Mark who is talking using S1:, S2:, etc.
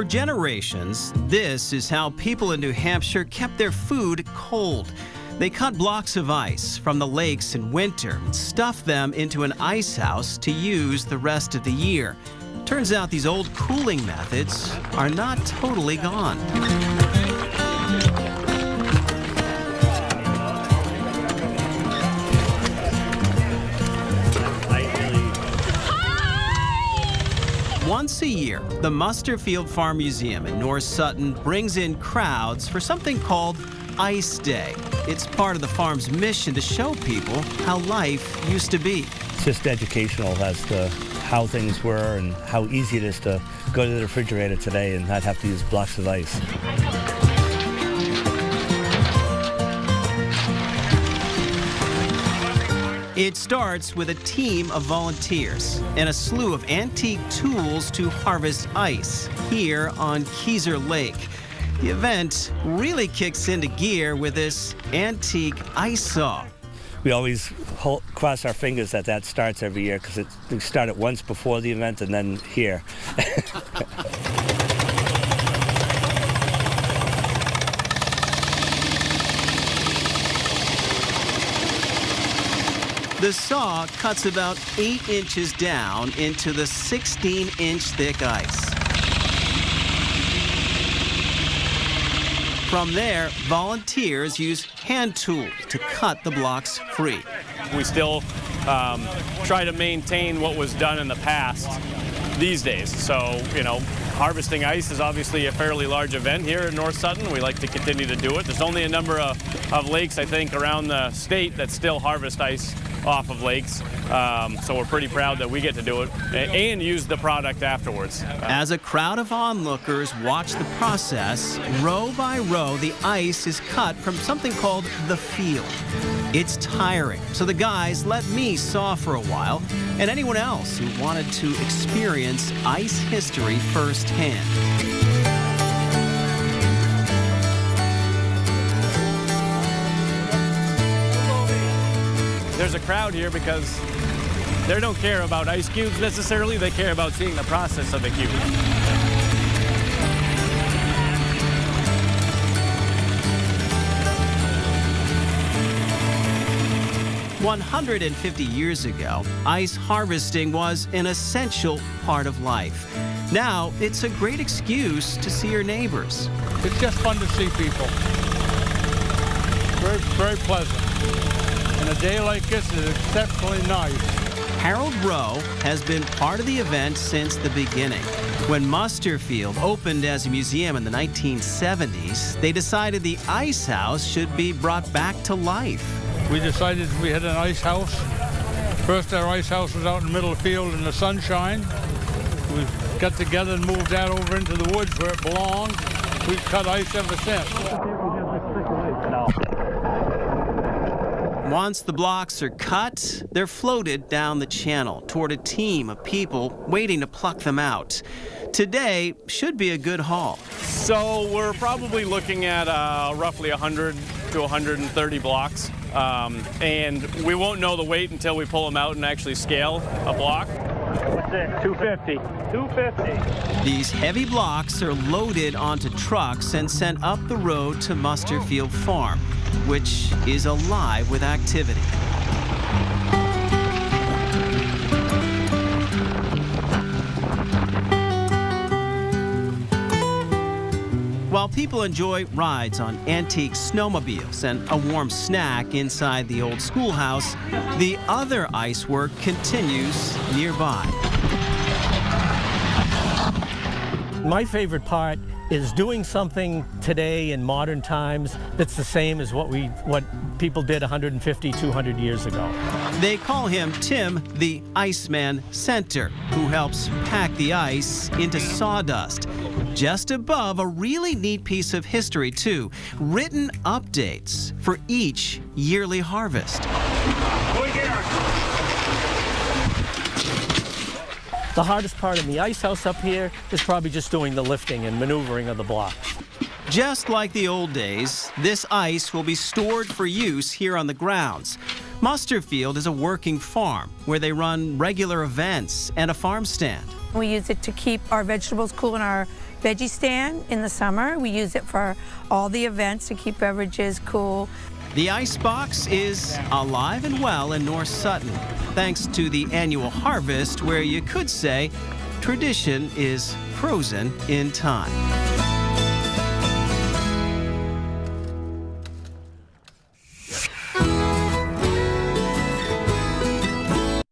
S1: generations, this is how people in New Hampshire kept their food cold. They cut blocks of ice from the lakes in winter and stuffed them into an ice house to use the rest of the year. Turns out these old cooling methods are not totally gone. Once a year, the Musterfield Farm Museum in North Sutton brings in crowds for something called Ice Day. It's part of the farm's mission to show people how life used to be.
S2: It's just educational as to how things were and how easy it is to go to the refrigerator today and not have to use blocks of ice.
S1: It starts with a team of volunteers and a slew of antique tools to harvest ice here on Keezer Lake. The event really kicks into gear with this antique ice saw.
S2: We always cross our fingers that starts every year because we start it once before the event and then here.
S1: The saw cuts about 8 inches down into the 16-inch thick ice. From there, volunteers use hand tools to cut the blocks free.
S3: We still try to maintain what was done in the past these days. So, harvesting ice is obviously a fairly large event here in North Sutton. We like to continue to do it. There's only a number of lakes, I think, around the state that still harvest ice off of lakes. So we're pretty proud that we get to do it and use the product afterwards.
S1: As a crowd of onlookers watch the process, row by row, the ice is cut from something called the field. It's tiring, so the guys let me saw for a while, and anyone else who wanted to experience ice history firsthand.
S3: There's a crowd here because they don't care about ice cubes necessarily, they care about seeing the process of the cube.
S1: 150 years ago, ice harvesting was an essential part of life. Now, it's a great excuse to see your neighbors.
S4: It's just fun to see people. Very, very pleasant. And a day like this is exceptionally nice.
S1: Harold Rowe has been part of the event since the beginning. When Musterfield opened as a museum in the 1970s, they decided the ice house should be brought back to life.
S4: We decided we had an ice house. First, our ice house was out in the middle of the field in the sunshine. We got together and moved that over into the woods where it belonged. We've cut ice ever since.
S1: Once the blocks are cut, they're floated down the channel toward a team of people waiting to pluck them out. Today should be a good haul.
S3: So we're probably looking at roughly 100 to 130 blocks. And we won't know the weight until we pull them out and actually scale a block.
S5: What's it? 250. 250.
S1: These heavy blocks are loaded onto trucks and sent up the road to Musterfield Farm, which is alive with activity. While people enjoy rides on antique snowmobiles and a warm snack inside the old schoolhouse, the other ice work continues nearby.
S6: My favorite part is doing something today in modern times that's the same as what people did 150, 200 years ago.
S1: They call him Tim the Iceman Center, who helps pack the ice into sawdust. Just above, a really neat piece of history, too. Written updates for each yearly harvest.
S6: The hardest part in the ice house up here is probably just doing the lifting and maneuvering of the blocks.
S1: Just like the old days, this ice will be stored for use here on the grounds. Musterfield is a working farm where they run regular events and a farm stand.
S7: We use it to keep our vegetables cool in our veggie stand in the summer. We use it for all the events to keep beverages cool.
S1: The Icebox is alive and well in North Sutton, thanks to the annual harvest where you could say tradition is frozen in time.